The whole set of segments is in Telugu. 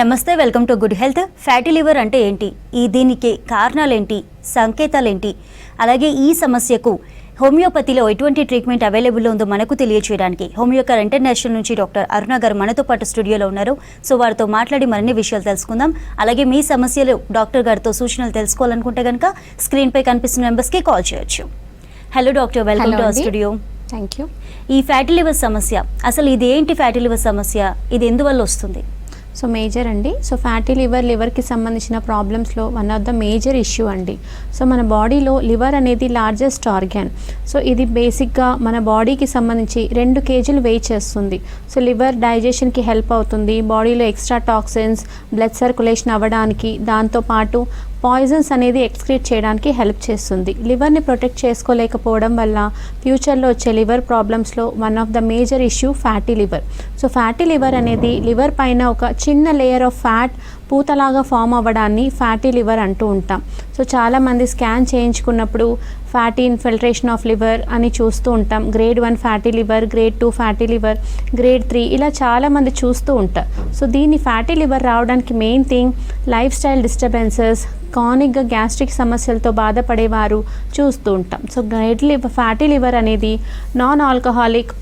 నమస్తే, welcome to good health. Fatty liver అంటే ఏంటి, దీనికి కారణాలేంటి, సంకేతాలేంటి, అలాగే ఈ సమస్యకు హోమియోపతిలో ఎటువంటి ట్రీట్మెంట్ అవైలబుల్ ఉందో మనకు తెలియజేయడానికి హోమియోకేర్ ఇంటర్నేషనల్ నుంచి డాక్టర్ అరుణ గారు మనతో పాటు స్టూడియోలో ఉన్నారు. సో వారితో మాట్లాడి మరిన్ని విషయాలు తెలుసుకుందాం. అలాగే మీ సమస్యలు డాక్టర్ గారితో సూచనలు తెలుసుకోవాలనుకుంటే కనుక స్క్రీన్పై కనిపిస్తున్న నెంబర్స్కి కాల్ చేయొచ్చు. Hello doctor, welcome to our studio. Thank you. ఈ ఫ్యాటీ లివర్ సమస్య, అసలు ఇది ఏంటి? ఫ్యాటీ లివర్ సమస్య ఇది ఎందువల్ల వస్తుంది? సో మేజర్ అండి. సో ఫ్యాటీ లివర్కి సంబంధించిన ప్రాబ్లమ్స్లో one of the major issue అండి. సో మన బాడీలో లివర్ అనేది లార్జెస్ట్ ఆర్గాన్. సో ఇది బేసిక్గా మన బాడీకి సంబంధించి 2 kg వెయిట్ చేస్తుంది. సో లివర్ డైజెషన్కి హెల్ప్ అవుతుంది, బాడీలో ఎక్స్ట్రా టాక్సిన్స్ బ్లడ్ సర్క్యులేషన్ అవ్వడానికి, దాంతోపాటు పాయిజన్స్ అనేది ఎక్స్క్రీట్ చేయడానికి హెల్ప్ చేస్తుంది. లివర్ని ప్రొటెక్ట్ చేసుకోలేకపోవడం వల్ల ఫ్యూచర్లో వచ్చే లివర్ ప్రాబ్లమ్స్లో one of the major issue fatty liver. So fatty liver అనేది లివర్ పైన ఒక చిన్న లేయర్ ఆఫ్ ఫ్యాట్ పూతలాగా ఫామ్ అవ్వడాన్ని ఫ్యాటీ లివర్ అంటూ ఉంటాం. సో చాలామంది స్కాన్ చేయించుకున్నప్పుడు ఫ్యాటీ ఇన్ఫిల్ట్రేషన్ ఆఫ్ లివర్ అని చూస్తూ ఉంటాం. Grade 1 fatty liver, grade 2 fatty liver, grade 3 ఇలా చాలామంది చూస్తూ ఉంటారు. సో దీన్ని ఫ్యాటీ లివర్ రావడానికి main thing lifestyle disturbances, క్రానిక్గా గ్యాస్ట్రిక్ సమస్యలతో బాధపడేవారు చూస్తూ ఉంటాం. సో ఫ్యాటీ లివర్ అనేది non alcoholic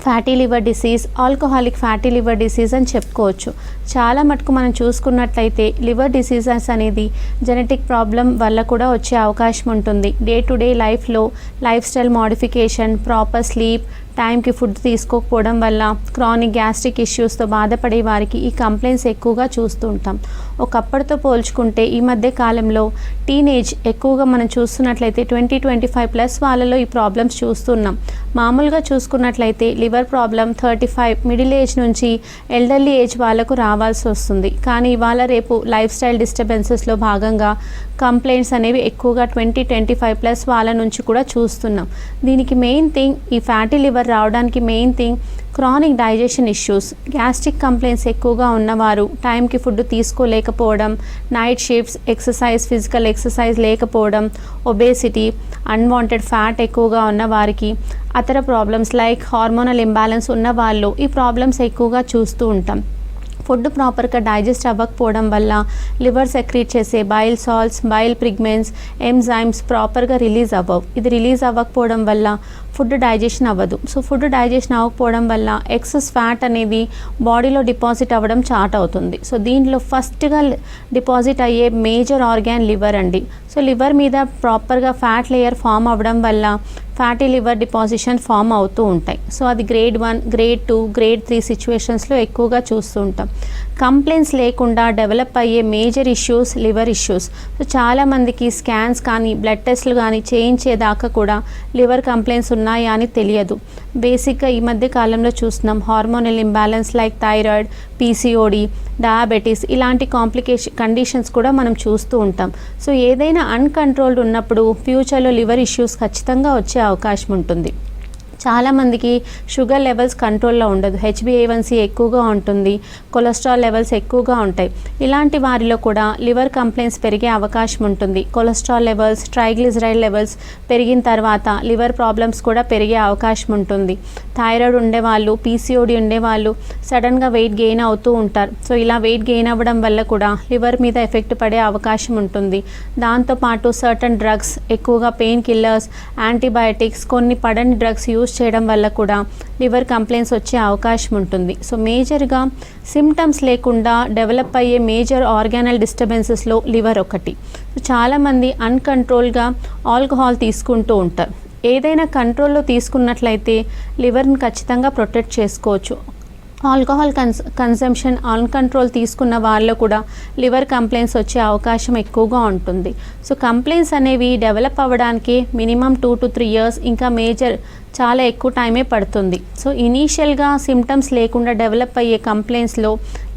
fatty liver disease, alcoholic fatty liver disease అని చెప్పుకోవచ్చు. చాలా మటుకు మనం చూసుకున్నట్లయితే లివర్ డిసీజెస్ అనేది జెనెటిక్ ప్రాబ్లం వల్ల కూడా వచ్చే అవకాశం ఉంటుంది. డే టు డే లైఫ్లో life style modification, proper sleep, టైంకి ఫుడ్ తీసుకోకపోవడం వల్ల క్రానిక్ గ్యాస్ట్రిక్ ఇష్యూస్తో బాధపడే వారికి ఈ కంప్లైంట్స్ ఎక్కువగా చూస్తూ ఉంటాం. ఒకప్పటితో పోల్చుకుంటే ఈ మధ్య కాలంలో టీనేజ్ ఎక్కువగా మనం చూస్తున్నట్లయితే 20-25+ వాళ్ళలో ఈ ప్రాబ్లమ్స్ చూస్తున్నాం. మామూలుగా చూసుకున్నట్లయితే లివర్ ప్రాబ్లం 35 మిడిల్ ఏజ్ నుంచి ఎల్డర్లీ ఏజ్ వాళ్ళకు రావాల్సి వస్తుంది. కానీ ఇవాళ రేపు లైఫ్ స్టైల్ డిస్టర్బెన్సెస్లో భాగంగా కంప్లైంట్స్ అనేవి ఎక్కువగా 20-25+ వాళ్ళ నుంచి కూడా చూస్తున్నాం. దీనికి మెయిన్ థింగ్, ఈ ఫ్యాటీ లివర్ రావడానికి main thing chronic digestion issues, gastric complaints ఎక్కువగా ఉన్నవారు, టైంకి ఫుడ్ తీసుకోలేకపోవడం, నైట్ షిఫ్ట్స్, ఫిజికల్ ఎక్సర్సైజ్ లేకపోవడం, ఒబేసిటీ, అన్వాంటెడ్ ఫ్యాట్ ఎక్కువగా ఉన్న వారికి, అతర ప్రాబ్లమ్స్ లైక్ హార్మోనల్ ఇంబ్యాలెన్స్ ఉన్న వాళ్ళు ఈ ప్రాబ్లమ్స్ ఎక్కువగా చూస్తూ ఉంటాం. ఫుడ్ ప్రాపర్గా డైజెస్ట్ అవ్వకపోవడం వల్ల లివర్ సెక్రీట్ చేసే bile salts, bile pigments, enzymes ప్రాపర్గా రిలీజ్ అవ్వవు. ఇది రిలీజ్ అవ్వకపోవడం వల్ల ఫుడ్ డైజెషన్ అవ్వదు. సో ఫుడ్ డైజెషన్ అవ్వకపోవడం వల్ల ఎక్సెస్ ఫ్యాట్ అనేది బాడీలో డిపాజిట్ అవ్వడం స్టార్ట్ అవుతుంది. సో దీంట్లో ఫస్ట్గా డిపాజిట్ అయ్యే మేజర్ ఆర్గాన్ లివర్ అండి. సో లివర్ మీద ప్రాపర్గా ఫ్యాట్ లేయర్ ఫామ్ అవ్వడం వల్ల ఫ్యాటీ లివర్ డిపాజిషన్ ఫామ్ అవుతూ ఉంటాయి. సో అది గ్రేడ్ 1, గ్రేడ్ 2, గ్రేడ్ 3 సిచ్యువేషన్స్లో ఎక్కువగా చూస్తూ ఉంటాం. కంప్లైంట్స్ లేకుండా డెవలప్ అయ్యే major issues liver issues. So చాలామందికి స్కాన్స్ కానీ బ్లడ్ టెస్ట్లు కానీ చేయించేదాకా కూడా లివర్ కంప్లైంట్స్ ఉన్నాయా అని తెలియదు. బేసిక్గా ఈ మధ్య కాలంలో చూస్తున్నాం hormonal imbalance like thyroid, PCOD, diabetes ఇలాంటి కండిషన్స్ కూడా మనం చూస్తూ ఉంటాం. సో ఏదైనా అన్కంట్రోల్డ్ ఉన్నప్పుడు ఫ్యూచర్లో లివర్ ఇష్యూస్ ఖచ్చితంగా వచ్చే అవకాశం ఉంటుంది. చాలామందికి షుగర్ లెవెల్స్ కంట్రోల్లో ఉండదు, HbA1c ఎక్కువగా ఉంటుంది, కొలెస్ట్రాల్ లెవెల్స్ ఎక్కువగా ఉంటాయి. ఇలాంటి వారిలో కూడా లివర్ కంప్లైంట్స్ పెరిగే అవకాశం ఉంటుంది. కొలెస్ట్రాల్ లెవెల్స్, ట్రైగ్లిజరైడ్ లెవెల్స్ పెరిగిన తర్వాత లివర్ ప్రాబ్లమ్స్ కూడా పెరిగే అవకాశం ఉంటుంది. థైరాయిడ్ ఉండేవాళ్ళు, పీసీఓడి ఉండేవాళ్ళు సడన్గా వెయిట్ గెయిన్ అవుతూ ఉంటారు. సో ఇలా వెయిట్ గెయిన్ అవ్వడం వల్ల కూడా లివర్ మీద ఎఫెక్ట్ పడే అవకాశం ఉంటుంది. దాంతోపాటు సర్టన్ డ్రగ్స్, ఎక్కువగా పెయిన్ కిల్లర్స్, యాంటీబయాటిక్స్, కొన్ని పడని డ్రగ్స్ యూజ్ చేయడం వల్ల కూడా లివర్ కంప్లైంట్స్ వచ్చే అవకాశం ఉంటుంది. సో మేజర్గా సిమ్టమ్స్ లేకుండా డెవలప్ అయ్యే మేజర్ ఆర్గానల్ డిస్టర్బెన్సెస్లో లివర్ ఒకటి. సో చాలామంది అన్కంట్రోల్గా ఆల్కహాల్ తీసుకుంటూ ఉంటారు. ఏదైనా కంట్రోల్లో తీసుకున్నట్లయితే లివర్ని ఖచ్చితంగా ప్రొటెక్ట్ చేసుకోవచ్చు. ఆల్కహాల్ కన్సంప్షన్ అన్కంట్రోల్ తీసుకున్న వాళ్ళు కూడా లివర్ కంప్లైంట్స్ వచ్చే అవకాశం ఎక్కువగా ఉంటుంది. సో కంప్లైంట్స్ అనేవి డెవలప్ అవ్వడానికి మినిమం 2 to 3 years, ఇంకా మేజర్ చాలా ఎక్కువ టైమే పడుతుంది. సో ఇనీషియల్గా సిమ్టమ్స్ లేకుండా డెవలప్ అయ్యే కంప్లైంట్స్లో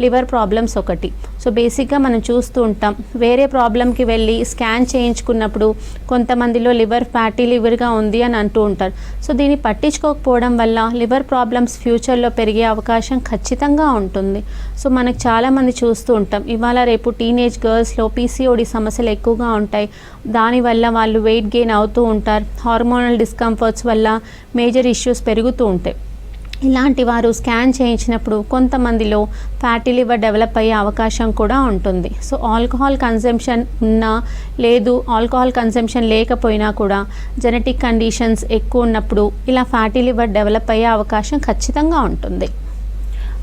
లివర్ ప్రాబ్లమ్స్ ఒకటి. సో బేసిక్గా మనం చూస్తూ ఉంటాం, వేరే ప్రాబ్లంకి వెళ్ళి స్కాన్ చేయించుకున్నప్పుడు కొంతమందిలో లివర్ ఫ్యాటీ లివర్గా ఉంది అని అంటూ ఉంటారు. సో దీన్ని పట్టించుకోకపోవడం వల్ల లివర్ ప్రాబ్లమ్స్ ఫ్యూచర్లో పెరిగే అవకాశం ఖచ్చితంగా ఉంటుంది. సో మనకు చాలామంది చూస్తూ ఉంటాం, ఇవాళ రేపు టీనేజ్ గర్ల్స్లో పీసీఓడి సమస్యలు ఎక్కువగా ఉంటాయి. దానివల్ల వాళ్ళు వెయిట్ గెయిన్ అవుతూ ఉంటారు. హార్మోనల్ డిస్కంఫర్ట్స్ వల్ల మేజర్ ఇష్యూస్ పెరుగుతూ ఉంటాయి. ఇలాంటి వారు స్కాన్ చేయించినప్పుడు కొంతమందిలో ఫ్యాటీ లివర్ డెవలప్ అయ్యే అవకాశం కూడా ఉంటుంది. సో ఆల్కహాల్ కన్జంప్షన్ ఉన్నా లేదు ఆల్కహాల్ కన్జంప్షన్ లేకపోయినా కూడా జెనెటిక్ కండిషన్స్ ఎక్కువ ఉన్నప్పుడు ఇలా ఫ్యాటీ లివర్ డెవలప్ అయ్యే అవకాశం ఖచ్చితంగా ఉంటుంది.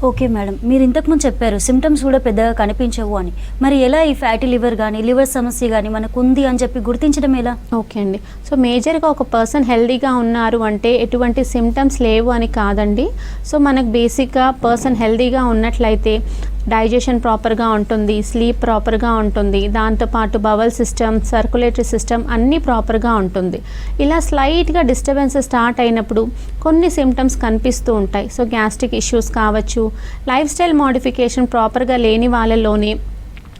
ఓకే మేడం, మీరు ఇంతకుముందు చెప్పారు సిమ్టమ్స్ కూడా పెద్దగా కనిపించవు అని. మరి ఎలా ఈ ఫ్యాటీ లివర్ కానీ లివర్ సమస్య కానీ మనకు ఉంది అని చెప్పి గుర్తించడం ఎలా? ఓకే అండి. సో మేజర్గా ఒక పర్సన్ హెల్దీగా ఉన్నారు అంటే ఎటువంటి సిమ్టమ్స్ లేవు అని కాదండి. సో మనకు బేసిక్గా పర్సన్ హెల్దీగా ఉన్నట్లయితే డైజెషన్ ప్రాపర్గా ఉంటుంది, స్లీప్ ప్రాపర్గా ఉంటుంది, దాంతోపాటు బవల్ సిస్టమ్, సర్క్యులేటరీ సిస్టమ్ అన్నీ ప్రాపర్గా ఉంటుంది. ఇలా స్లైట్గా డిస్టర్బెన్సెస్ స్టార్ట్ అయినప్పుడు కొన్ని సిమ్టమ్స్ కనిపిస్తూ ఉంటాయి. సో గ్యాస్ట్రిక్ ఇష్యూస్ కావచ్చు, లైఫ్ స్టైల్ మోడిఫికేషన్ ప్రాపర్గా లేని వాళ్ళలోనే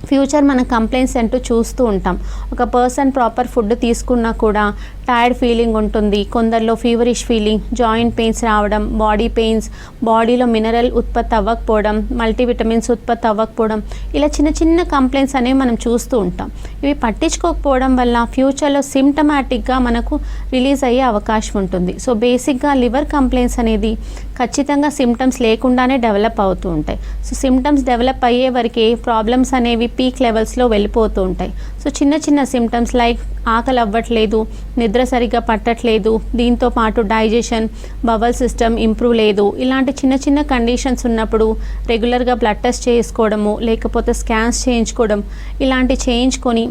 ఫ్యూచర్ మనం కంప్లైంట్స్ అంటూ చూస్తూ ఉంటాం. ఒక పర్సన్ ప్రాపర్ ఫుడ్ తీసుకున్నా కూడా టైర్డ్ ఫీలింగ్ ఉంటుంది, కొందరిలో ఫీవరిష్ ఫీలింగ్, జాయింట్ పెయిన్స్ రావడం, బాడీ పెయిన్స్, బాడీలో మినరల్ ఉత్పత్తి అవ్వకపోవడం, మల్టీవిటమిన్స్ ఉత్పత్తి అవ్వకపోవడం, ఇలా చిన్న చిన్న కంప్లైంట్స్ అనేవి మనం చూస్తూ ఉంటాం. ఇవి పట్టించుకోకపోవడం వల్ల ఫ్యూచర్లో సిమ్టమాటిక్గా మనకు రిలీజ్ అయ్యే అవకాశం ఉంటుంది. సో బేసిక్గా లివర్ కంప్లైంట్స్ అనేది ఖచ్చితంగా సిమ్టమ్స్ లేకుండానే డెవలప్ అవుతూ ఉంటాయి. సో సిమ్టమ్స్ డెవలప్ అయ్యే వరకే ప్రాబ్లమ్స్ అనేవి పీక్ లెవెల్స్లో వెళ్ళిపోతూ ఉంటాయి. సో చిన్న చిన్న సిమ్టమ్స్ లైక్ ఆకలి అవ్వట్లేదు, నిద్ర సరిగ్గా పట్టట్లేదు, దీంతో పాటు డైజెషన్, బవల్ సిస్టమ్ ఇంప్రూవ్ లేదు, ఇలాంటి చిన్న చిన్న కండిషన్స్ ఉన్నప్పుడు రెగ్యులర్గా బ్లడ్ టెస్ట్ చేసుకోవడము లేకపోతే స్కాన్స్ చేయించుకోవడం, ఇలాంటి చేయించుకొని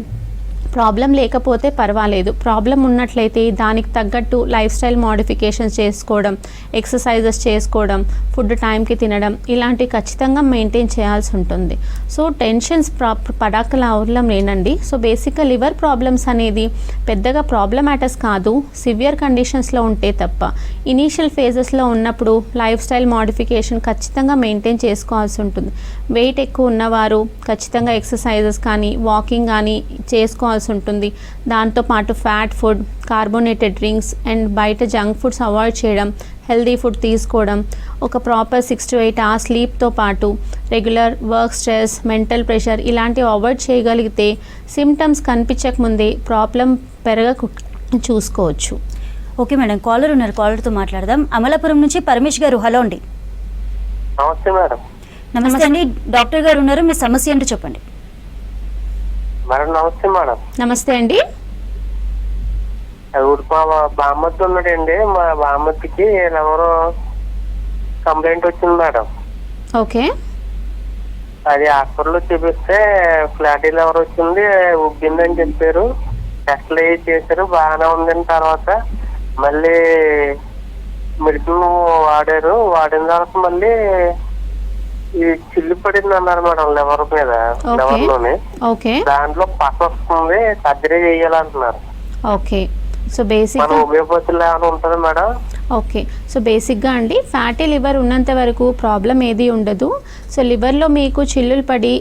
ప్రాబ్లం లేకపోతే పర్వాలేదు, ప్రాబ్లం ఉన్నట్లయితే దానికి తగ్గట్టు లైఫ్ స్టైల్ మోడిఫికేషన్స్ చేసుకోవడం, ఎక్సర్సైజెస్ చేసుకోవడం, ఫుడ్ టైంకి తినడం, ఇలాంటివి ఖచ్చితంగా మెయింటైన్ చేయాల్సి ఉంటుంది. సో టెన్షన్స్ పడాకల అవసరం లేనండి. సో బేసిక్గా లివర్ ప్రాబ్లమ్స్ అనేది పెద్దగా ప్రాబ్లమాటస్ కాదు, సివియర్ కండిషన్స్లో ఉంటే తప్ప. ఇనీషియల్ ఫేజెస్లో ఉన్నప్పుడు లైఫ్ స్టైల్ మోడిఫికేషన్ ఖచ్చితంగా మెయింటైన్ చేసుకోవాల్సి ఉంటుంది. వెయిట్ ఎక్కువ ఉన్నవారు ఖచ్చితంగా ఎక్సర్సైజెస్ కానీ వాకింగ్ కానీ చేసుకోవాల్సి ఉంటుంది. దాంతోపాటు fat food, carbonated drinks and బయట జంక్ ఫుడ్స్ అవాయిడ్ చేయడం, హెల్దీ ఫుడ్ తీసుకోవడం, ఒక ప్రాపర్ 6 to 8 hours స్లీప్తో పాటు regular work stress, mental pressure ఇలాంటివి అవాయిడ్ చేయగలిగితే సిమ్టమ్స్ కనిపించకముందే ప్రాబ్లం చూసుకోవచ్చు. ఓకే మేడం, కాలర్ ఉన్నారు, కాలర్తో మాట్లాడదాం. అమలాపురం నుంచి పరమేష్ గారు, హలో అండి. నమస్తే మేడం. నమస్తే అండి, డాక్టర్ గారు ఉన్నారు, మీ సమస్య ఏంటో చెప్పండి. మేడం నమస్తే మేడం. నమస్తే అండి. ఇప్పుడు మా బామ్మద్దు ఉన్నాడండి, మా బామ్మద్దికి ఎవరో కంప్లైంట్ వచ్చింది మేడం. ఓకే. అది హాస్పిటల్లో చూపిస్తే ఫ్లాటీ లివర్ వచ్చింది, ఉబ్బిందని చెప్పారు, టెస్ట్లు అవి చేశారు, బాగానే ఉందని. తర్వాత మళ్ళీ మెడిసిన్ వాడారు, వాడిన తర్వాత మళ్ళీ ఈ చిల్లు పడింది అన్నారు మేడం లివర్ మీద, లివర్ లోనే. దాంట్లో పస వస్తుంది, సర్జరీ చేయాలంటున్నారు. ఓకే. సో బేసిక్ హోమియోపతిలో ఏమైనా ఉంటుంది మేడం? ఓకే. సో బేసిక్గా అండి ఫ్యాటీ లివర్ ఉన్నంత వరకు ప్రాబ్లం ఏది ఉండదు. సో లివర్లో మీకు చిల్లులు పడి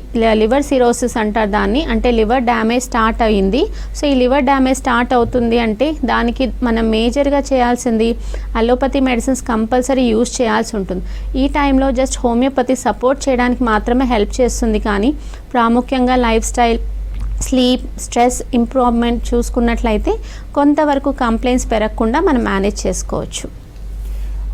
లివర్ సిరోసిస్ అంటారు దాన్ని, అంటే లివర్ డ్యామేజ్ స్టార్ట్ అయ్యింది. సో ఈ లివర్ డ్యామేజ్ స్టార్ట్ అవుతుంది అంటే దానికి మనం మేజర్గా చేయాల్సింది అలోపతి మెడిసిన్స్ కంపల్సరీ యూజ్ చేయాల్సి ఉంటుంది. ఈ టైంలో జస్ట్ హోమియోపతి సపోర్ట్ చేయడానికి మాత్రమే హెల్ప్ చేస్తుంది, కానీ ప్రాముఖ్యంగా life style, sleep, stress improvement చూసుకున్నట్లయితే కొంతవరకు కంప్లైంట్స్ పెరగకుండా మనం మేనేజ్ చేసుకోవచ్చు.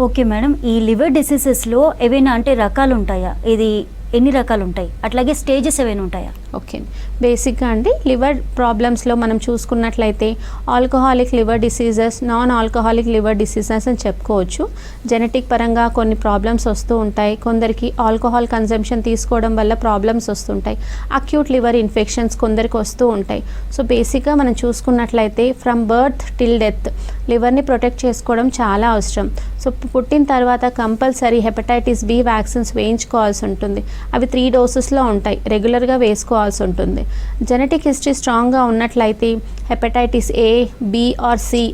ఓకే మేడం, ఈ లివర్ డిసీజెస్లో ఏవైనా అంటే రకాలు ఉంటాయా? ఇది ఎన్ని రకాలు ఉంటాయి? అట్లాగే స్టేజెస్ ఏమైనా ఉంటాయా? ఓకే. బేసిక్గా అండి లివర్ ప్రాబ్లమ్స్లో మనం చూసుకున్నట్లయితే alcoholic liver diseases, non alcoholic liver diseases అని చెప్పుకోవచ్చు. జెనెటిక్ పరంగా కొన్ని ప్రాబ్లమ్స్ వస్తూ ఉంటాయి, కొందరికి ఆల్కహాల్ కన్జంప్షన్ తీసుకోవడం వల్ల ప్రాబ్లమ్స్ వస్తుంటాయి, అక్యూట్ లివర్ ఇన్ఫెక్షన్స్ కొందరికి వస్తూ ఉంటాయి. సో బేసిక్గా మనం చూసుకున్నట్లయితే ఫ్రమ్ బర్త్ టిల్ డెత్ లివర్ని ప్రొటెక్ట్ చేసుకోవడం చాలా అవసరం. సో పుట్టిన తర్వాత కంపల్సరీ హెపటైటిస్ బి వ్యాక్సిన్స్ వేయించుకోవాల్సి ఉంటుంది. అవి 3 డోసెస్లో ఉంటాయి, రెగ్యులర్గా వేసుకోవాల్సి ఉంటుంది. జెనెటిక్ హిస్టరీ స్ట్రాంగ్గా ఉన్నట్లయితే hepatitis A, B or C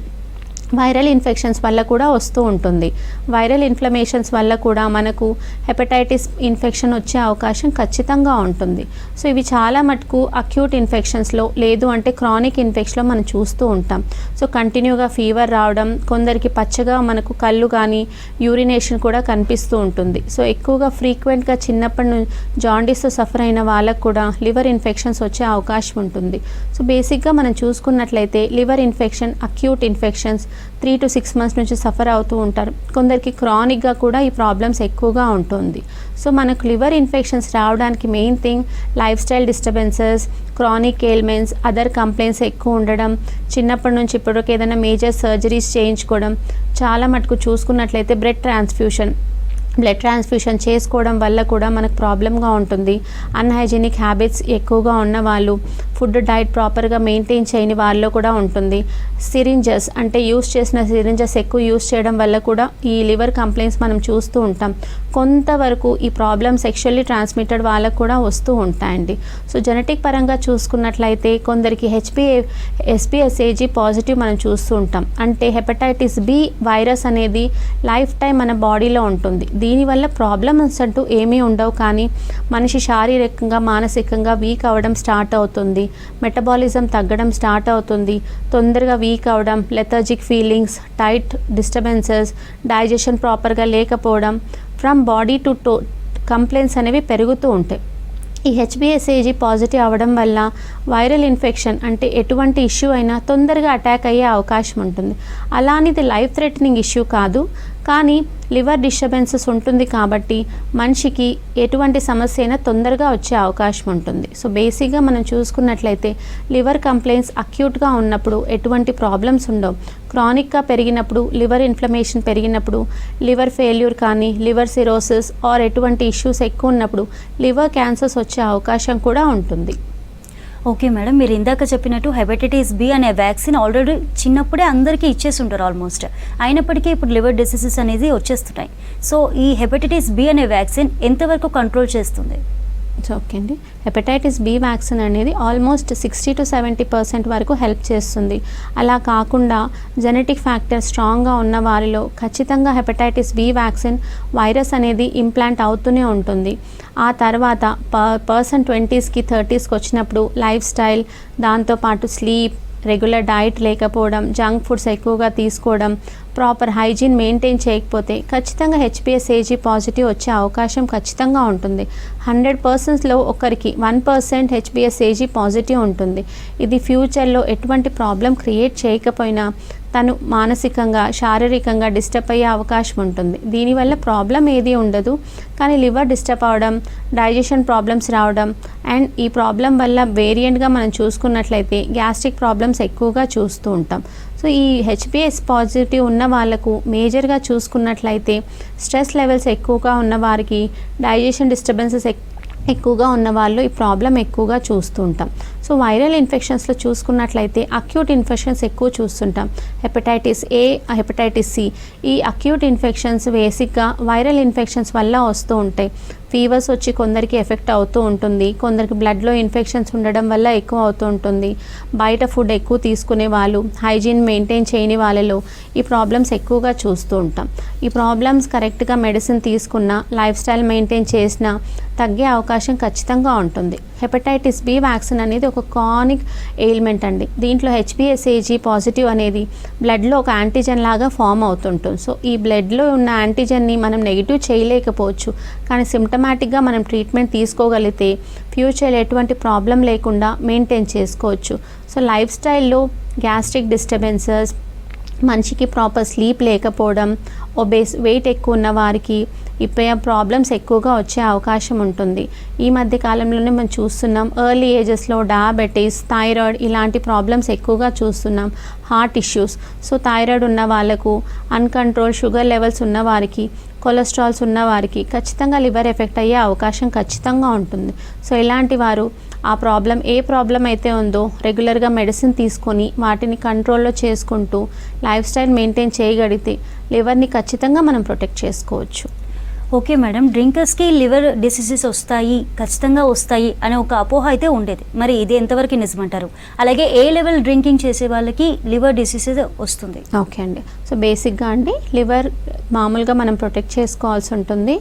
viral infections వల్ల కూడా వస్తూ ఉంటుంది. వైరల్ ఇన్ఫ్లమేషన్స్ వల్ల కూడా మనకు హెపటైటిస్ ఇన్ఫెక్షన్ వచ్చే అవకాశం ఖచ్చితంగా ఉంటుంది. సో ఇవి చాలా మటుకు అక్యూట్ ఇన్ఫెక్షన్స్లో లేదు అంటే క్రానిక్ ఇన్ఫెక్షన్లో మనం చూస్తూ ఉంటాం. సో కంటిన్యూగా ఫీవర్ రావడం, కొందరికి పచ్చగా మనకు కళ్ళు కానీ యూరినేషన్ కూడా కనిపిస్తూ ఉంటుంది. సో ఎక్కువగా ఫ్రీక్వెంట్గా చిన్నప్పటి నుంచి జాండీస్తో సఫర్ అయిన వాళ్ళకు కూడా లివర్ ఇన్ఫెక్షన్స్ వచ్చే అవకాశం ఉంటుంది. సో బేసిక్గా మనం చూసుకున్నట్లయితే liver infection, acute infections 3 to 6 months నుంచి సఫర్ అవుతూ ఉంటారు. కొందరికి క్రానిక్గా కూడా ఈ ప్రాబ్లమ్స్ ఎక్కువగా ఉంటుంది. సో మనకు లివర్ ఇన్ఫెక్షన్స్ రావడానికి main thing lifestyle disturbances, chronic ailments, other complaints ఎక్కువ ఉండడం, చిన్నప్పటి నుంచి ఇప్పటివరకు ఏదైనా మేజర్ సర్జరీస్ చేయించుకోవడం, చాలా మటుకు చూసుకున్నట్లయితే బ్లడ్ ట్రాన్స్ఫ్యూషన్ చేసుకోవడం వల్ల కూడా మనకు ప్రాబ్లంగా ఉంటుంది. అన్హైజీనిక్ హ్యాబిట్స్ ఎక్కువగా ఉన్న వాళ్ళు, ఫుడ్ డైట్ ప్రాపర్గా మెయింటైన్ చేయని వాళ్ళలో కూడా ఉంటుంది. సిరింజెస్ అంటే యూస్ చేసిన సిరింజెస్ ఎక్కువ యూస్ చేయడం వల్ల కూడా ఈ లివర్ కంప్లైంట్స్ మనం చూస్తూ ఉంటాం. కొంతవరకు ఈ ప్రాబ్లమ్ సెక్షువల్లీ ట్రాన్స్మిటెడ్ వాళ్ళకు కూడా వస్తూ ఉంటాయండి. సో జెనెటిక్ పరంగా చూసుకున్నట్లయితే కొందరికి HPSAG పాజిటివ్ మనం చూస్తూ ఉంటాం. అంటే హెపటైటిస్ బి వైరస్ అనేది లైఫ్ టైం మన బాడీలో ఉంటుంది. దీనివల్ల ప్రాబ్లమ్స్ అంటూ ఏమీ ఉండవు, కానీ మనిషి శారీరకంగా మానసికంగా వీక్ అవ్వడం స్టార్ట్ అవుతుంది, మెటబాలిజం తగ్గడం స్టార్ట్ అవుతుంది, తొందరగా వీక్ అవ్వడం, lethargic feelings, tight disturbances, digestion ప్రాపర్గా లేకపోవడం, ఫ్రమ్ బాడీ టు కంప్లైంట్స్ అనేవి పెరుగుతూ ఉంటాయి. ఈ HPSAG పాజిటివ్ అవ్వడం వల్ల వైరల్ ఇన్ఫెక్షన్ అంటే ఎటువంటి ఇష్యూ అయినా తొందరగా అటాక్ అయ్యే అవకాశం ఉంటుంది. అలానే ఇది లైఫ్ థ్రెటనింగ్ ఇష్యూ కాదు, కానీ లివర్ డిస్టర్బెన్సెస్ ఉంటుంది కాబట్టి మనిషికి ఎటువంటి సమస్య అయినా తొందరగా వచ్చే అవకాశం ఉంటుంది. సో బేసిక్గా మనం చూసుకున్నట్లయితే లివర్ కంప్లైంట్స్ అక్యూట్గా ఉన్నప్పుడు ఎటువంటి ప్రాబ్లమ్స్ ఉండవు. క్రానిక్గా పెరిగినప్పుడు, లివర్ ఇన్ఫ్లమేషన్ పెరిగినప్పుడు, లివర్ ఫెయిల్యూర్ కానీ, లివర్ సిరోసిస్ ఆర్ ఎటువంటి ఇష్యూస్ ఎక్కువ ఉన్నప్పుడు లివర్ క్యాన్సర్స్ వచ్చే అవకాశం కూడా ఉంటుంది. ఓకే మేడం, మీరు ఇందాక చెప్పినట్టు హెపటైటిస్ బి అనే వ్యాక్సిన్ ఆల్రెడీ చిన్నప్పుడే అందరికీ ఇచ్చేసి ఉంటారు ఆల్మోస్ట్. అయినప్పటికీ ఇప్పుడు లివర్ డిసీజెస్ అనేది వచ్చేస్తున్నాయి. సో ఈ హెపటైటిస్ బి అనే వ్యాక్సిన్ ఎంతవరకు కంట్రోల్ చేస్తుంది? ఓకే అండి, హెపటైటిస్ బి వ్యాక్సిన్ అనేది ఆల్మోస్ట్ 60 to 70% వరకు హెల్ప్ చేస్తుంది. అలా కాకుండా జెనెటిక్ ఫ్యాక్టర్ స్ట్రాంగ్గా ఉన్న వారిలో ఖచ్చితంగా హెపటైటిస్ బి వ్యాక్సిన్ వైరస్ అనేది ఇంప్లాంట్ అవుతూనే ఉంటుంది. ఆ తర్వాత పర్సన్ 20s, 30s వచ్చినప్పుడు లైఫ్ స్టైల్, దాంతోపాటు స్లీప్, రెగ్యులర్ డైట్ లేకపోవడం, జంక్ ఫుడ్స్ ఎక్కువగా తీసుకోవడం, ప్రాపర్ హైజీన్ మెయింటైన్ చేయకపోతే ఖచ్చితంగా HPSAG పాజిటివ్ వచ్చే అవకాశం ఖచ్చితంగా ఉంటుంది. 100%లో ఒకరికి 1% HPSAG పాజిటివ్ ఉంటుంది. ఇది ఫ్యూచర్లో ఎటువంటి ప్రాబ్లం క్రియేట్ చేయకపోయినా తను మానసికంగా, శారీరకంగా డిస్టర్బ్ అయ్యే అవకాశం ఉంటుంది. దీనివల్ల ప్రాబ్లం ఏది ఉండదు, కానీ లివర్ డిస్టర్బ్ అవ్వడం, డైజెషన్ ప్రాబ్లమ్స్ రావడం, అండ్ ఈ ప్రాబ్లం వల్ల వేరియంట్గా మనం చూసుకున్నట్లయితే గ్యాస్ట్రిక్ ప్రాబ్లమ్స్ ఎక్కువగా చూస్తూ ఉంటాం. సో ఈ HPS పాజిటివ్ ఉన్న వాళ్ళకు మేజర్గా చూసుకున్నట్లయితే స్ట్రెస్ లెవెల్స్ ఎక్కువగా ఉన్న వారికి, డైజెషన్ డిస్టర్బెన్సెస్ ఎక్కువగా ఉన్న వాళ్ళు ఈ ప్రాబ్లం ఎక్కువగా చూస్తూ ఉంటాం. సో వైరల్ ఇన్ఫెక్షన్స్లో చూసుకున్నట్లయితే అక్యూట్ ఇన్ఫెక్షన్స్ ఎక్కువ చూస్తుంటాం. హెపటైటిస్ A, హెపటైటిస్ C, ఈ అక్యూట్ ఇన్ఫెక్షన్స్ బేసిక్గా వైరల్ ఇన్ఫెక్షన్స్ వల్ల వస్తూ ఉంటాయి. ఫీవర్స్ వచ్చి కొందరికి ఎఫెక్ట్ అవుతూ ఉంటుంది, కొందరికి బ్లడ్లో ఇన్ఫెక్షన్స్ ఉండడం వల్ల ఎక్కువ అవుతూ ఉంటుంది. బయట ఫుడ్ ఎక్కువ తీసుకునే వాళ్ళు, హైజీన్ మెయింటైన్ చేయని వాళ్ళలో ఈ ప్రాబ్లమ్స్ ఎక్కువగా చూస్తూ ఉంటాం. ఈ ప్రాబ్లమ్స్ కరెక్ట్గా మెడిసిన్ తీసుకున్నా, లైఫ్ స్టైల్ మెయింటైన్ చేసినా తగ్గే అవకాశం ఖచ్చితంగా ఉంటుంది. హెపటైటిస్ బి వ్యాక్సిన్ అనేది ఒక క్రానిక్ ఎయిల్మెంట్ అండి. దీంట్లో HPSAG పాజిటివ్ అనేది బ్లడ్లో ఒక యాంటీజెన్ లాగా ఫామ్ అవుతుంటుంది. సో ఈ బ్లడ్లో ఉన్న యాంటీజెన్ని మనం నెగిటివ్ చేయలేకపోవచ్చు, కానీ సిమ్టమాటిక్గా మనం ట్రీట్మెంట్ తీసుకోగలిగితే ఫ్యూచర్ ఎటువంటి ప్రాబ్లం లేకుండా మెయింటైన్ చేసుకోవచ్చు. సో లైఫ్ స్టైల్లో గ్యాస్ట్రిక్ డిస్టర్బెన్సెస్, మనిషికి ప్రాపర్ స్లీప్ లేకపోవడం, వెయిట్ ఎక్కువ ఉన్న వారికి ఈ ప్రాబ్లమ్స్ ఎక్కువగా వచ్చే అవకాశం ఉంటుంది. ఈ మధ్య కాలంలోనే మనం చూస్తున్నాం ఎర్లీ ఏజెస్లో డయాబెటీస్, థైరాయిడ్ ఇలాంటి ప్రాబ్లమ్స్ ఎక్కువగా చూస్తున్నాం. హార్ట్ ఇష్యూస్, సో థైరాయిడ్ ఉన్న వాళ్ళకు, అన్కంట్రోల్ షుగర్ లెవెల్స్ ఉన్న వారికి, కొలెస్ట్రాల్స్ ఉన్న వారికి ఖచ్చితంగా లివర్ ఎఫెక్ట్ అయ్యే అవకాశం ఖచ్చితంగా ఉంటుంది. సో ఇలాంటి వారు ఆ ప్రాబ్లం ఏ ప్రాబ్లం అయితే ఉందో రెగ్యులర్గా మెడిసిన్ తీసుకొని వాటిని కంట్రోల్లో చేసుకుంటూ లైఫ్ స్టైల్ మెయింటైన్ చేయగలిగితే లివర్ని ఖచ్చితంగా మనం ప్రొటెక్ట్ చేసుకోవచ్చు. ఓకే మేడం, డ్రింకర్స్కి లివర్ డిసీజెస్ ఖచ్చితంగా వస్తాయి అనే ఒక అపోహ అయితే ఉండేది. మరి ఇది ఎంతవరకు నిజమంటారు? అలాగే ఏ లెవెల్ డ్రింకింగ్ చేసే వాళ్ళకి లివర్ డిసీజెస్ వస్తుంది? ఓకే అండి, సో బేసిక్గా అండి లివర్ మామూలుగా మనం ప్రొటెక్ట్ చేసుకోవాల్సి ఉంటుంది.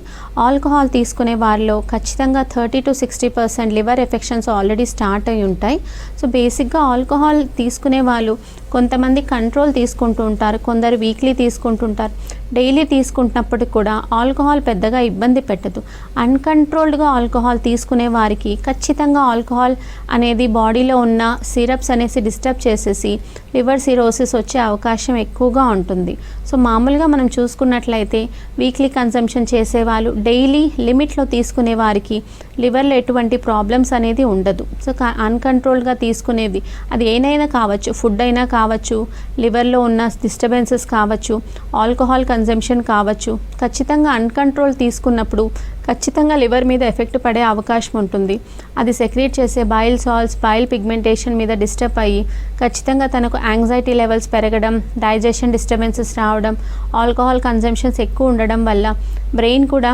ఆల్కహాల్ తీసుకునే వారిలో ఖచ్చితంగా 30 to 60% liver affections already start అయి ఉంటాయి. సో బేసిక్గా ఆల్కహాల్ తీసుకునే వాళ్ళు కొంతమంది కంట్రోల్ తీసుకుంటూ ఉంటారు, కొందరు వీక్లీ తీసుకుంటుంటారు. డైలీ తీసుకుంటున్నప్పటికి కూడా ఆల్కహాల్ పెద్దగా ఇబ్బంది పెట్టదు. అన్కంట్రోల్డ్గా ఆల్కహాల్ తీసుకునే వారికి ఖచ్చితంగా ఆల్కహాల్ అనేది బాడీలో ఉన్న సిరప్స్ అనేసి డిస్టర్బ్ చేసేసి లివర్ సిరోసిస్ వచ్చే అవకాశం ఎక్కువగా ఉంటుంది. సో మామూలుగా మనం చూసుకున్నట్లయితే వీక్లీ కన్సంప్షన్ చేసేవాళ్ళు డైలీ లిమిట్లో తీసుకునే వారికి లివర్లో ఎటువంటి ప్రాబ్లమ్స్ అనేది ఉండదు. సో అన్కంట్రోల్డ్గా తీసుకునేది అది ఏదైనా కావచ్చు, ఫుడ్ అయినా కావచ్చు, లివర్లో ఉన్న డిస్టర్బెన్సెస్ కావచ్చు, ఆల్కహాల్ కన్సంప్షన్ కావచ్చు. ఖచ్చితంగా అన్కంట్రోల్ తీసుకున్నప్పుడు ఖచ్చితంగా లివర్ మీద ఎఫెక్ట్ పడే అవకాశం ఉంటుంది. అది సెక్రీట్ చేసే బైల్ సాల్ట్స్, బైల్ పిగ్మెంటేషన్ మీద డిస్టర్బ్ అయ్యి ఖచ్చితంగా తనకు యాంగ్జైటీ లెవెల్స్ పెరగడం, డైజెషన్ డిస్టర్బెన్సెస్ రావడం, ఆల్కహాల్ కన్సంప్షన్స్ ఎక్కువ ఉండడం వల్ల బ్రెయిన్ కూడా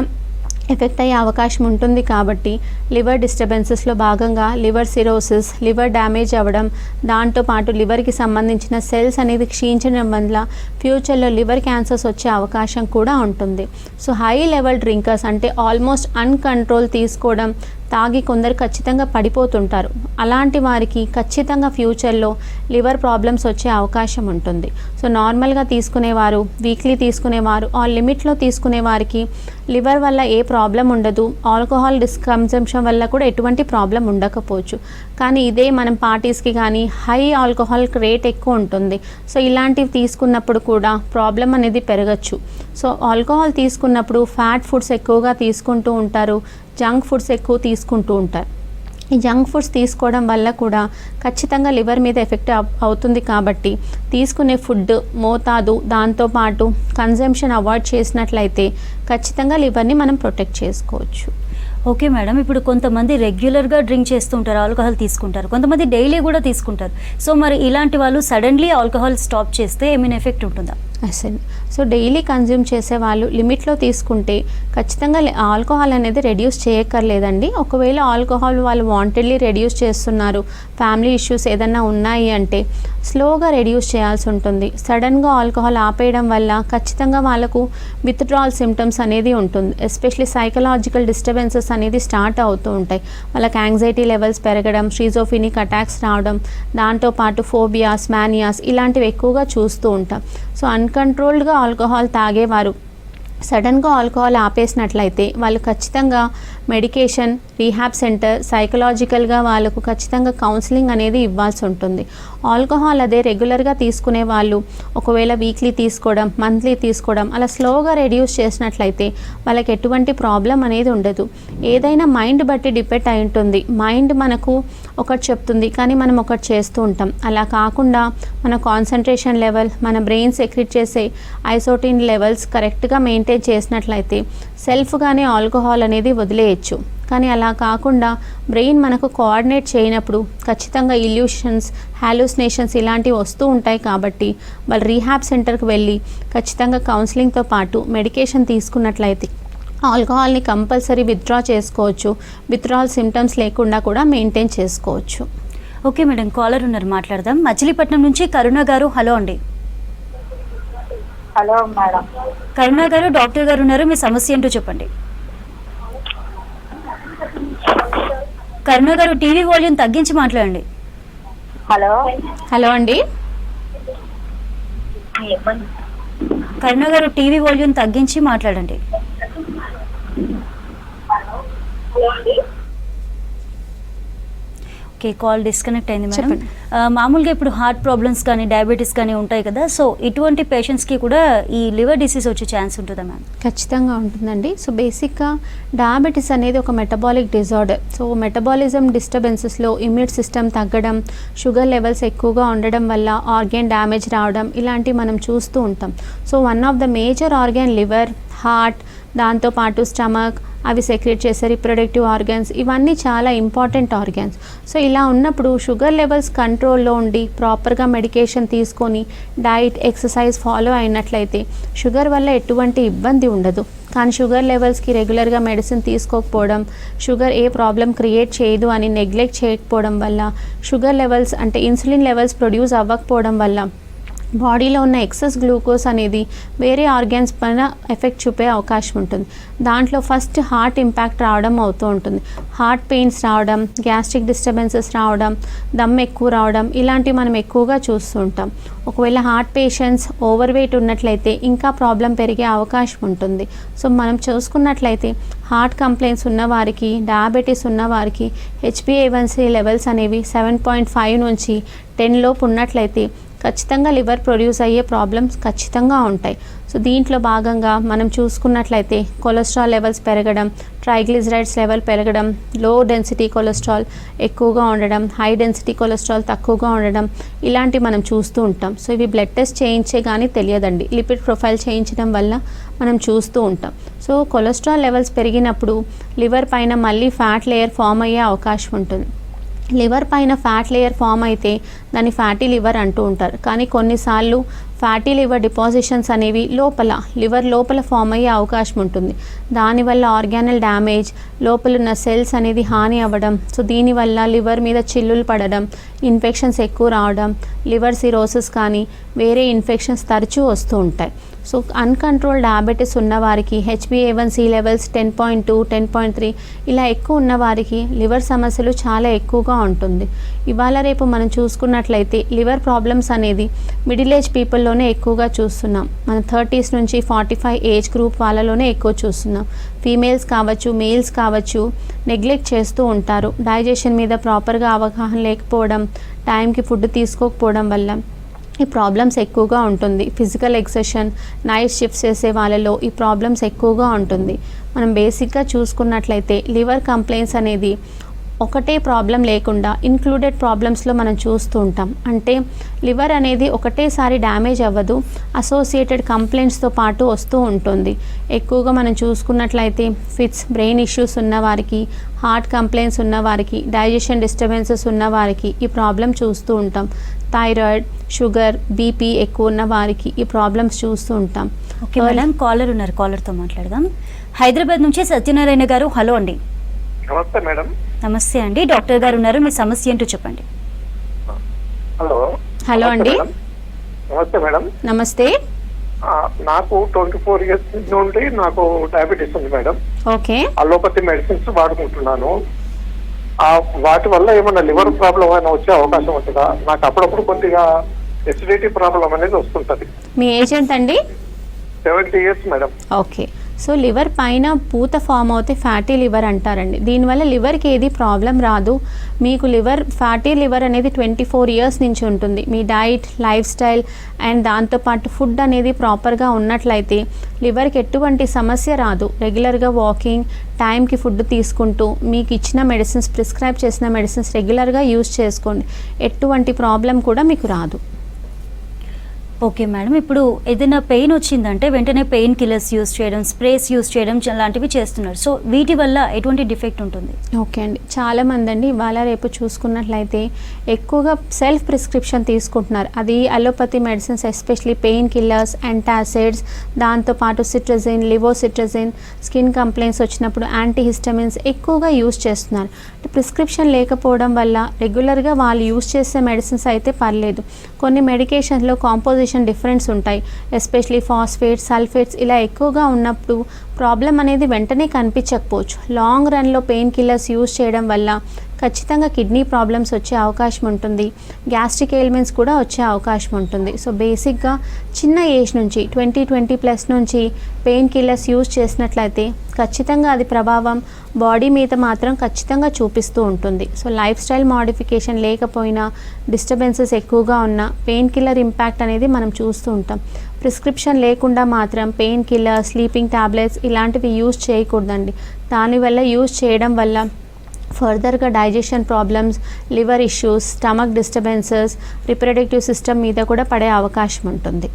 ఎఫెక్ట్ అయ్యే అవకాశం ఉంటుంది. కాబట్టి లివర్ డిస్టర్బెన్సెస్లో భాగంగా లివర్ సిరోసిస్, లివర్ డ్యామేజ్ అవ్వడం, దాంతోపాటు లివర్కి సంబంధించిన సెల్స్ అనేది క్షీణించడం వల్ల ఫ్యూచర్లో లివర్ క్యాన్సర్స్ వచ్చే అవకాశం కూడా ఉంటుంది. సో హై లెవెల్ డ్రింకర్స్ అంటే ఆల్మోస్ట్ అన్కంట్రోల్ తీసుకోవడం, తాగి కొందరు ఖచ్చితంగా పడిపోతుంటారు. అలాంటి వారికి ఖచ్చితంగా ఫ్యూచర్లో లివర్ ప్రాబ్లమ్స్ వచ్చే అవకాశం ఉంటుంది. సో నార్మల్గా తీసుకునేవారు, వీక్లీ తీసుకునేవారు, ఆ లిమిట్లో తీసుకునే వారికి లివర్ వల్ల ఏ ప్రాబ్లం ఉండదు. ఆల్కహాల్ కన్సంప్షన్ వల్ల కూడా ఎటువంటి ప్రాబ్లం ఉండకపోవచ్చు. కానీ ఇదే మనం పార్టీస్కి కానీ హై ఆల్కహాల్ రేట్ ఎక్కువ ఉంటుంది. సో ఇలాంటివి తీసుకున్నప్పుడు కూడా ప్రాబ్లం అనేది పెరగచ్చు. సో ఆల్కహాల్ తీసుకున్నప్పుడు ఫ్యాట్ ఫుడ్స్ ఎక్కువగా తీసుకుంటూ ఉంటారు, జంక్ ఫుడ్స్ ఎక్కువ తీసుకుంటూ ఉంటారు. ఈ జంక్ ఫుడ్స్ తీసుకోవడం వల్ల కూడా ఖచ్చితంగా లివర్ మీద ఎఫెక్ట్ అవుతుంది. కాబట్టి తీసుకునే ఫుడ్ మోతాదు, దాంతోపాటు కన్జంప్షన్ అవాయిడ్ చేసినట్లయితే ఖచ్చితంగా లివర్ని మనం ప్రొటెక్ట్ చేసుకోవచ్చు. ఓకే మేడం, ఇప్పుడు కొంతమంది రెగ్యులర్గా డ్రింక్ చేస్తుంటారు, ఆల్కహాల్ తీసుకుంటారు, కొంతమంది డైలీ కూడా తీసుకుంటారు. సో మరి ఇలాంటి వాళ్ళు సడన్లీ ఆల్కహాల్ స్టాప్ చేస్తే ఏమైనా ఎఫెక్ట్ ఉంటుందా? అసలు సో డైలీ కన్జ్యూమ్ చేసే వాళ్ళు లిమిట్లో తీసుకుంటే ఖచ్చితంగా ఆల్కహాల్ అనేది రెడ్యూస్ చేయక్కర్లేదండి. ఒకవేళ ఆల్కహాల్ వాళ్ళు వాంటెడ్లీ రెడ్యూస్ చేస్తున్నారు, ఫ్యామిలీ ఇష్యూస్ ఏదన్నా ఉన్నాయి అంటే స్లోగా రెడ్యూస్ చేయాల్సి ఉంటుంది. సడన్గా ఆల్కహాల్ ఆపేయడం వల్ల ఖచ్చితంగా వాళ్ళకు విత్డ్రాల్ సిమ్టమ్స్ అనేది ఉంటుంది. ఎస్పెషలీ సైకలాజికల్ డిస్టర్బెన్సెస్ అనేది స్టార్ట్ అవుతూ ఉంటాయి. వాళ్ళకి యాంగ్జైటీ లెవెల్స్ పెరగడం, షిజోఫ్రెనిక్ అటాక్స్ రావడం, దాంతోపాటు ఫోబియాస్, మానియాస్ ఇలాంటివి ఎక్కువగా చూస్తూ ఉంటాం. సో అన్కంట్రోల్డ్గా ఆల్కహాల్ తాగేవారు సడన్గా ఆల్కహాల్ ఆపేసినట్లయితే వాళ్ళు ఖచ్చితంగా మెడికేషన్, రీహాబ్ సెంటర్, సైకలాజికల్గా వాళ్ళకు ఖచ్చితంగా కౌన్సిలింగ్ అనేది ఇవ్వాల్సి ఉంటుంది. ఆల్కహాల్ అదే రెగ్యులర్గా తీసుకునే వాళ్ళు ఒకవేళ వీక్లీ తీసుకోవడం, మంత్లీ తీసుకోవడం అలా స్లోగా రెడ్యూస్ చేసినట్లయితే వాళ్ళకి ఎటువంటి ప్రాబ్లం అనేది ఉండదు. ఏదైనా మైండ్ బట్టి డిపెండ్ అయి ఉంటుంది. మైండ్ మనకు ఒకటి చెప్తుంది కానీ మనం ఒకటి చేస్తూ ఉంటాం. అలా కాకుండా మన కాన్సన్ట్రేషన్ లెవెల్, మన బ్రెయిన్ సెక్రెట్ చేసే ఐసోటిన్ లెవెల్స్ కరెక్ట్గా మెయింటైన్ చేసినట్లయితే సెల్ఫ్గానే ఆల్కహాల్ అనేది వదిలేయచ్చు. కానీ అలా కాకుండా బ్రెయిన్ మనకు కోఆర్డినేట్ చేయనప్పుడు ఖచ్చితంగా ఇల్యూషన్స్, హాలూసినేషన్స్ ఇలాంటివి వస్తూ ఉంటాయి. కాబట్టి వాళ్ళు రీహాబ్ సెంటర్కి వెళ్ళి ఖచ్చితంగా కౌన్సిలింగ్తో పాటు మెడికేషన్ తీసుకున్నట్లయితే ఆల్కహాల్ని కంపల్సరీ విత్డ్రా చేసుకోవచ్చు. విత్డ్రాల్ సిమ్టమ్స్ లేకుండా కూడా మెయింటైన్ చేసుకోవచ్చు. ఓకే మేడం, కాలర్ ఉన్నారు, మాట్లాడదాం. మచిలీపట్నం నుంచి కరుణ గారు. హలో అండి. Hello madam. కరుణ గారు, డాక్టర్ గారు ఉన్నారు, మీ సమస్య ఏంటో చెప్పండి. కరుణ గారు, టీవీ వాల్యూమ్ తగ్గించి మాట్లాడండి. హలో హలో అండి. కరుణ గారు, టీవీ వాల్యూమ్ తగ్గించి మాట్లాడండి. ఓకే, కాల్ డిస్కనెక్ట్ అయింది మేడం. మామూలుగా ఇప్పుడు హార్ట్ ప్రాబ్లమ్స్ కానీ డయాబెటీస్ కానీ ఉంటాయి కదా, సో ఇటువంటి పేషెంట్స్కి కూడా ఈ లివర్ డిసీజ్ వచ్చే ఛాన్స్ ఉంటుందా మ్యామ్? ఖచ్చితంగా ఉంటుందండి. సో బేసిక్గా డయాబెటీస్ అనేది ఒక మెటబాలిక్ డిజార్డర్. సో మెటబాలిజం డిస్టర్బెన్సెస్లో ఇమ్యూన్ సిస్టమ్ తగ్గడం, షుగర్ లెవెల్స్ ఎక్కువగా ఉండడం వల్ల ఆర్గాన్ డ్యామేజ్ రావడం ఇలాంటివి మనం చూస్తూ ఉంటాం. So one of the major organ liver, heart, దాంతోపాటు స్టమక్, అవి సెక్రెట్ చేసే రిప్రొడక్టివ్ ఆర్గాన్స్, ఇవన్నీ చాలా ఇంపార్టెంట్ ఆర్గాన్స్. సో ఇలా ఉన్నప్పుడు షుగర్ లెవెల్స్ కంట్రోల్లో ఉండి ప్రాపర్గా మెడికేషన్ తీసుకొని డైట్, ఎక్సర్సైజ్ ఫాలో అయినట్లయితే షుగర్ వల్ల ఎటువంటి ఇబ్బంది ఉండదు. కానీ షుగర్ లెవెల్స్కి రెగ్యులర్గా మెడిసిన్ తీసుకోకపోవడం, షుగర్ ఏ ప్రాబ్లం క్రియేట్ చేయదు అని నెగ్లెక్ట్ చేయకపోవడం వల్ల, షుగర్ లెవెల్స్ అంటే ఇన్సులిన్ లెవెల్స్ ప్రొడ్యూస్ అవ్వకపోవడం వల్ల బాడీలో ఉన్న ఎక్సెస్ గ్లూకోజ్ అనేది వేరే ఆర్గాన్స్ పైన ఎఫెక్ట్ చూపే అవకాశం ఉంటుంది. దాంట్లో ఫస్ట్ హార్ట్ ఇంపాక్ట్ రావడం అవుతూ ఉంటుంది. హార్ట్ పెయిన్స్ రావడం, గ్యాస్ట్రిక్ డిస్టర్బెన్సెస్ రావడం, దమ్ ఎక్కువ రావడం, ఇలాంటివి మనం ఎక్కువగా చూస్తూ ఉంటాం. ఒకవేళ హార్ట్ పేషెంట్స్ ఓవర్ వెయిట్ ఉన్నట్లయితే ఇంకా ప్రాబ్లం పెరిగే అవకాశం ఉంటుంది. సో మనం చూసుకున్నట్లయితే హార్ట్ కంప్లైంట్స్ ఉన్నవారికి, డయాబెటీస్ ఉన్నవారికి HbA1c లెవెల్స్ అనేవి 7.5 నుంచి 10 లోపు ఉన్నట్లయితే ఖచ్చితంగా లివర్ ప్రొడ్యూస్ అయ్యే ప్రాబ్లమ్స్ ఖచ్చితంగా ఉంటాయి. సో దీంట్లో భాగంగా మనం చూసుకున్నట్లయితే కొలెస్ట్రాల్ లెవెల్స్ పెరగడం, ట్రైగ్లిజరైడ్స్ లెవెల్ పెరగడం, లో డెన్సిటీ కొలెస్ట్రాల్ ఎక్కువగా ఉండడం, హై డెన్సిటీ కొలెస్ట్రాల్ తక్కువగా ఉండడం, ఇలాంటివి మనం చూస్తూ ఉంటాం. సో ఇవి బ్లడ్ టెస్ట్ చేయించే కానీ తెలియదండి, లిపిడ్ ప్రొఫైల్ చేయించడం వల్ల మనం చూస్తూ ఉంటాం. సో కొలెస్ట్రాల్ లెవెల్స్ పెరిగినప్పుడు లివర్ పైన మళ్ళీ ఫ్యాట్ లేయర్ ఫామ్ అయ్యే అవకాశం ఉంటుంది. లివర్ పైన ఫ్యాట్ లేయర్ ఫామ్ అయితే దాన్ని ఫ్యాటీ లివర్ అంటూ ఉంటారు. కానీ కొన్నిసార్లు ఫ్యాటీ లివర్ డిపాజిషన్స్ అనేవి లివర్ లోపల ఫామ్ అయ్యే అవకాశం ఉంటుంది. దానివల్ల ఆర్గానల్ డ్యామేజ్, లోపలున్న సెల్స్ అనేది హాని అవ్వడం, సో దీనివల్ల లివర్ మీద చిల్లులు పడడం, ఇన్ఫెక్షన్స్ ఎక్కువ రావడం, లివర్ సిరోసిస్ కానీ వేరే ఇన్ఫెక్షన్స్ తరచూ వస్తూ ఉంటాయి. సో అన్కంట్రోల్ డయాబెటీస్ ఉన్నవారికి HbA1c లెవెల్స్ 10.2, 10.3 ఇలా ఎక్కువ ఉన్నవారికి లివర్ సమస్యలు చాలా ఎక్కువగా ఉంటుంది. ఇవాళ రేపు మనం చూసుకున్నట్లయితే లివర్ ప్రాబ్లమ్స్ అనేది మిడిల్ ఏజ్ పీపుల్లోనే ఎక్కువగా చూస్తున్నాం. మన 30s నుంచి 45 ఏజ్ గ్రూప్ వాళ్ళలోనే ఎక్కువ చూస్తున్నాం. ఫీమేల్స్ కావచ్చు, మేల్స్ కావచ్చు, నెగ్లెక్ట్ చేస్తూ ఉంటారు. డైజెషన్ మీద ప్రాపర్గా అవగాహన లేకపోవడం, టైంకి ఫుడ్ తీసుకోకపోవడం వల్ల ఈ ప్రాబ్లమ్స్ ఎక్కువగా ఉంటుంది. ఫిజికల్ ఎక్సర్షన్, నైట్ షిఫ్ట్స్ చేసే వాళ్ళలో ఈ ప్రాబ్లమ్స్ ఎక్కువగా ఉంటుంది. మనం బేసిక్గా చూసుకున్నట్లయితే లివర్ కంప్లైంట్స్ అనేది ఒకటే ప్రాబ్లం లేకుండా ఇంక్లూడెడ్ ప్రాబ్లమ్స్లో మనం చూస్తూ ఉంటాం. అంటే లివర్ అనేది ఒకటేసారి డ్యామేజ్ అవ్వదు, అసోసియేటెడ్ కంప్లైంట్స్తో పాటు వస్తూ ఉంటుంది. ఎక్కువగా మనం చూసుకున్నట్లయితే ఫిట్స్, బ్రెయిన్ ఇష్యూస్ ఉన్నవారికి, హార్ట్ కంప్లైంట్స్ ఉన్నవారికి, డైజెషన్ డిస్టర్బెన్సెస్ ఉన్నవారికి ఈ ప్రాబ్లం చూస్తూ ఉంటాం. థైరాయిడ్, షుగర్, బీపీ ఎక్కువ ఉన్న వారికి ఈ ప్రాబ్లమ్స్ చూస్తూ ఉంటాం. ఓకే మేడం, కాలర్ ఉన్నారు, కాలర్తో మాట్లాడదాం. హైదరాబాద్ నుంచి సత్యనారాయణ గారు, హలో అండి. నమస్తే మేడం. నమస్తే అండి, డాక్టర్ గారు ఉన్నారు, మీ సమస్య ఏంటో చెప్పండి. హలో అండి. నమస్తే మేడం. నమస్తే. నాకు 24 years నుండి నాకు డయాబెటీస్ ఉంది మేడం. ఓకే. అలోపతి మెడిసిన్స్ వాడుకుంటున్నాను. వాటి వల్ల ఏమన్నా లివర్ ప్రాబ్లం అయినా వచ్చే అవకాశం ఉంటుందా? నాకు అప్పుడప్పుడు కొద్దిగా ఎసిడిటీ ప్రాబ్లం అనేది వస్తుంటది. మీ ఏజ్ ఎంత అండి? 70 years madam. Okay. So liver పైన పూత ఫామ్ అవుతే ఫ్యాటీ లివర్ అంటారండి. దీనివల్ల లివర్కి ఏది ప్రాబ్లం రాదు. మీకు ఫ్యాటీ లివర్ అనేది 24 years నుంచి ఉంటుంది. మీ డైట్, లైఫ్ స్టైల్ అండ్ దాంతోపాటు ఫుడ్ అనేది ప్రాపర్గా ఉన్నట్లయితే లివర్కి ఎటువంటి సమస్య రాదు. రెగ్యులర్గా వాకింగ్, టైంకి ఫుడ్ తీసుకుంటూ మీకు ఇచ్చిన మెడిసిన్స్, ప్రిస్క్రైబ్ చేసిన మెడిసిన్స్ రెగ్యులర్గా యూజ్ చేసుకోండి. ఎటువంటి ప్రాబ్లం కూడా మీకు రాదు. ఓకే మేడం, ఇప్పుడు ఏదైనా పెయిన్ వచ్చిందంటే వెంటనే పెయిన్ కిల్లర్స్ యూజ్ చేయడం, స్ప్రేస్ యూజ్ చేయడం లాంటివి చేస్తున్నారు. సో వీటి వల్ల ఎటువంటి డిఫెక్ట్ ఉంటుంది? ఓకే అండి, చాలామంది అండి ఇవాళ రేపు చూసుకున్నట్లయితే ఎక్కువగా సెల్ఫ్ ప్రిస్క్రిప్షన్ తీసుకుంటున్నారు. అది allopathy medicines, especially pain killers, antacids, దాంతోపాటు సిట్రజిన్, లివోసిట్రజిన్, స్కిన్ కంప్లైంట్స్ వచ్చినప్పుడు యాంటీహిస్టమిన్స్ ఎక్కువగా యూజ్ చేస్తున్నారు. ప్రిస్క్రిప్షన్ లేకపోవడం వల్ల రెగ్యులర్గా వాళ్ళు యూజ్ చేసే మెడిసిన్స్ అయితే పర్లేదు. కొన్ని మెడికేషన్లో కాంపోజిషన్ డిఫరెన్స్ ఉంటాయి, ఎస్పెషలీ ఫాస్ఫేట్స్, సల్ఫేట్స్ ఇలా ఎక్కువగా ఉన్నప్పుడు ప్రాబ్లం అనేది వెంటనే కనిపించకపోవచ్చు. లాంగ్ రన్లో పెయిన్ కిల్లర్స్ యూజ్ చేయడం వల్ల ఖచ్చితంగా కిడ్నీ ప్రాబ్లమ్స్ వచ్చే అవకాశం ఉంటుంది, గ్యాస్ట్రిక్ ఎయిల్మెంట్స్ కూడా వచ్చే అవకాశం ఉంటుంది. సో బేసిక్గా చిన్న ఏజ్ నుంచి 20+ నుంచి పెయిన్ కిల్లర్స్ యూజ్ చేసినట్లయితే ఖచ్చితంగా అది ప్రభావం బాడీ మీద మాత్రం ఖచ్చితంగా చూపిస్తూ ఉంటుంది. సో లైఫ్ స్టైల్ మోడిఫికేషన్ లేకపోయినా, డిస్టర్బెన్సెస్ ఎక్కువగా ఉన్న పెయిన్ కిల్లర్ ఇంపాక్ట్ అనేది మనం చూస్తూ ఉంటాం. ప్రిస్క్రిప్షన్ లేకుండా మాత్రం పెయిన్ కిల్లర్, స్లీపింగ్ టాబ్లెట్స్ ఇలాంటివి యూజ్ చేయకూడదండి. దానివల్ల యూజ్ చేయడం వల్ల ఫర్దర్గా digestion problems, liver issues, stomach disturbances, reproductive system మీద కూడా పడే అవకాశం ఉంటుంది.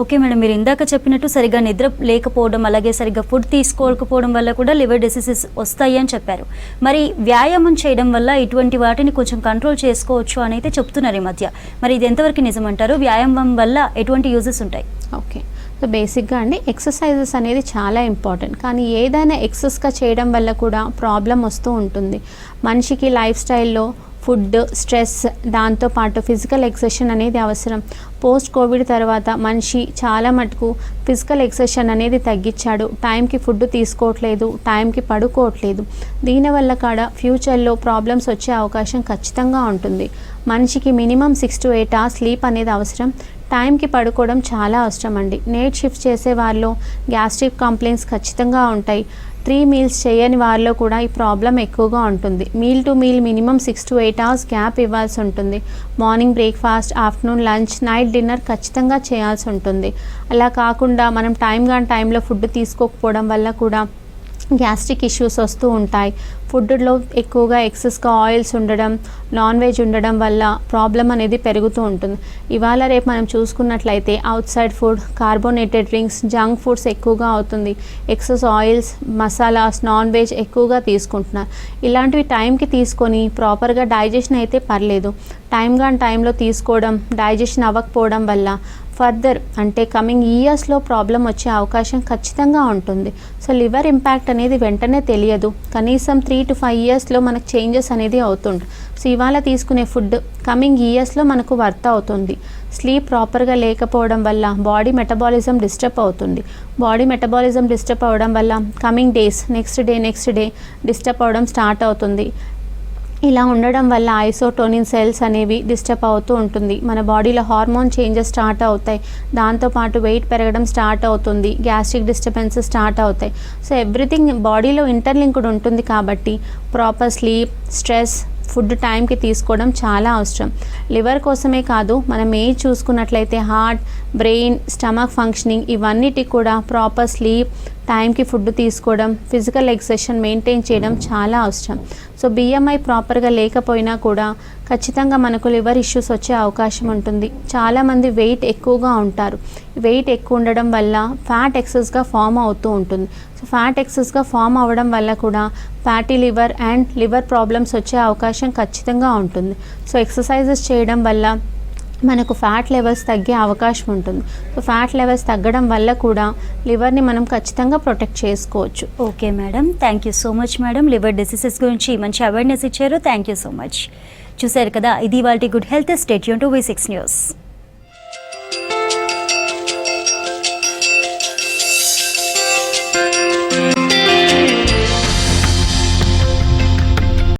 ఓకే మేడం, మీరు ఇందాక చెప్పినట్టు సరిగ్గా నిద్ర లేకపోవడం, అలాగే సరిగ్గా ఫుడ్ తీసుకోకపోవడం వల్ల కూడా లివర్ డిసీజెస్ వస్తాయి అని చెప్పారు. మరి వ్యాయామం చేయడం వల్ల ఇటువంటి వాటిని కొంచెం కంట్రోల్ చేసుకోవచ్చు అని అయితే చెప్తున్నారు ఈ మధ్య. మరి ఇది ఎంతవరకు నిజమంటారు? వ్యాయామం వల్ల ఎటువంటి యూజెస్ ఉంటాయి? ఓకే, సో బేసిక్గా అండి ఎక్సర్సైజెస్ అనేది చాలా ఇంపార్టెంట్. కానీ ఏదైనా ఎక్సెస్గా చేయడం వల్ల కూడా ప్రాబ్లం వస్తూ ఉంటుంది. మనిషికి లైఫ్ స్టైల్లో ఫుడ్, స్ట్రెస్, దాంతోపాటు ఫిజికల్ ఎక్సర్సైజ్ అనేది అవసరం. పోస్ట్ కోవిడ్ తర్వాత మనిషి చాలా మటుకు ఫిజికల్ ఎక్సర్సైజ్ అనేది తగ్గించాడు. టైంకి ఫుడ్ తీసుకోవట్లేదు, టైంకి పడుకోవట్లేదు. దీనివల్ల కూడా ఫ్యూచర్లో ప్రాబ్లమ్స్ వచ్చే అవకాశం ఖచ్చితంగా ఉంటుంది. మనిషికి మినిమం 6 to 8 hours స్లీప్ అనేది అవసరం. టైంకి పడుకోవడం చాలా అవసరం అండి. నైట్ షిఫ్ట్ చేసే వారిలో గ్యాస్ట్రిక్ కంప్లైంట్స్ ఖచ్చితంగా ఉంటాయి. 3 meals చేయని వారిలో కూడా ఈ ప్రాబ్లం ఎక్కువగా ఉంటుంది. Meal to meal minimum 6 to 8 hours gap ఇవ్వాల్సి ఉంటుంది. Morning breakfast, afternoon lunch, night dinner ఖచ్చితంగా చేయాల్సి ఉంటుంది. అలా కాకుండా మనం టైంలో ఫుడ్ తీసుకోకపోవడం వల్ల కూడా గ్యాస్ట్రిక్ ఇష్యూస్ వస్తూ ఉంటాయి. ఫుడ్లో ఎక్కువగా ఎక్సెస్గా ఆయిల్స్ ఉండడం, నాన్ వెజ్ ఉండడం వల్ల ప్రాబ్లం అనేది పెరుగుతూ ఉంటుంది. ఇవాళ రేపు మనం చూసుకున్నట్లయితే out side food, carbonated drinks, junk foods ఎక్కువగా అవుతుంది. Excess oils, masalas, non veg ఎక్కువగా తీసుకుంటున్నారు. ఇలాంటివి టైంకి తీసుకొని ప్రాపర్గా డైజెషన్ అయితే పర్లేదు. టైంలో తీసుకోవడం, డైజెషన్ అవ్వకపోవడం వల్ల ఫర్దర్ అంటే కమింగ్ ఇయర్స్లో ప్రాబ్లం వచ్చే అవకాశం ఖచ్చితంగా ఉంటుంది. సో లివర్ ఇంపాక్ట్ అనేది వెంటనే తెలియదు. కనీసం 3 to 5 yearsలో మనకు చేంజెస్ అనేది అవుతుంది. సో ఇవాళ తీసుకునే ఫుడ్ కమింగ్ ఇయర్స్లో మనకు వర్త్ అవుతుంది. స్లీప్ ప్రాపర్గా లేకపోవడం వల్ల బాడీ మెటబాలిజం డిస్టర్బ్ అవుతుంది. బాడీ మెటబాలిజం డిస్టర్బ్ అవ్వడం వల్ల coming days next day disturb అవ్వడం స్టార్ట్ అవుతుంది. ఇలా ఉండడం వల్ల ఐసోటోనిన్ సెల్స్ అనేవి డిస్టర్బ్ అవుతూ ఉంటుంది. మన బాడీలో హార్మోన్ చేంజెస్ స్టార్ట్ అవుతాయి. దాంతోపాటు వెయిట్ పెరగడం స్టార్ట్ అవుతుంది. గ్యాస్ట్రిక్ డిస్టర్బెన్సెస్ స్టార్ట్ అవుతాయి. సో ఎవ్రీథింగ్ బాడీలో ఇంటర్లింక్డ్ ఉంటుంది. కాబట్టి ప్రాపర్ స్లీప్, స్ట్రెస్, ఫుడ్ టైంకి తీసుకోవడం చాలా అవసరం. లివర్ కోసమే కాదు, మనం ఏది చూసుకున్నట్లయితే హార్ట్, బ్రెయిన్, స్టమక్ ఫంక్షనింగ్ ఇవన్నిటికి కూడా ప్రాపర్ స్లీప్, టైంకి ఫుడ్ తీసుకోవడం, ఫిజికల్ ఎక్సర్సైజ్ మెయింటైన్ చేయడం చాలా అవసరం. సో BMI ప్రాపర్గా లేకపోయినా కూడా ఖచ్చితంగా మనకు లివర్ ఇష్యూస్ వచ్చే అవకాశం ఉంటుంది. చాలామంది వెయిట్ ఎక్కువగా ఉంటారు. వెయిట్ ఎక్కువ ఉండడం వల్ల ఫ్యాట్ ఎక్సెస్గా ఫామ్ అవుతూ ఉంటుంది. సో ఫ్యాట్ ఎక్సెస్గా ఫామ్ అవ్వడం వల్ల కూడా fatty liver and liver problems వచ్చే అవకాశం ఖచ్చితంగా ఉంటుంది. సో ఎక్సర్సైజెస్ చేయడం వల్ల మనకు ఫ్యాట్ లెవెల్స్ తగ్గే అవకాశం ఉంటుంది. సో ఫ్యాట్ లెవెల్స్ తగ్గడం వల్ల కూడా లివర్ని మనం ఖచ్చితంగా ప్రొటెక్ట్ చేసుకోవచ్చు. Okay madam, thank you so much madam. Liver diseases గురించి మంచి అవేర్నెస్ ఇచ్చారు. Thank you so much. చూశారు కదా, ఇది ఇవాల్టి good health. Stay tune to V6 news.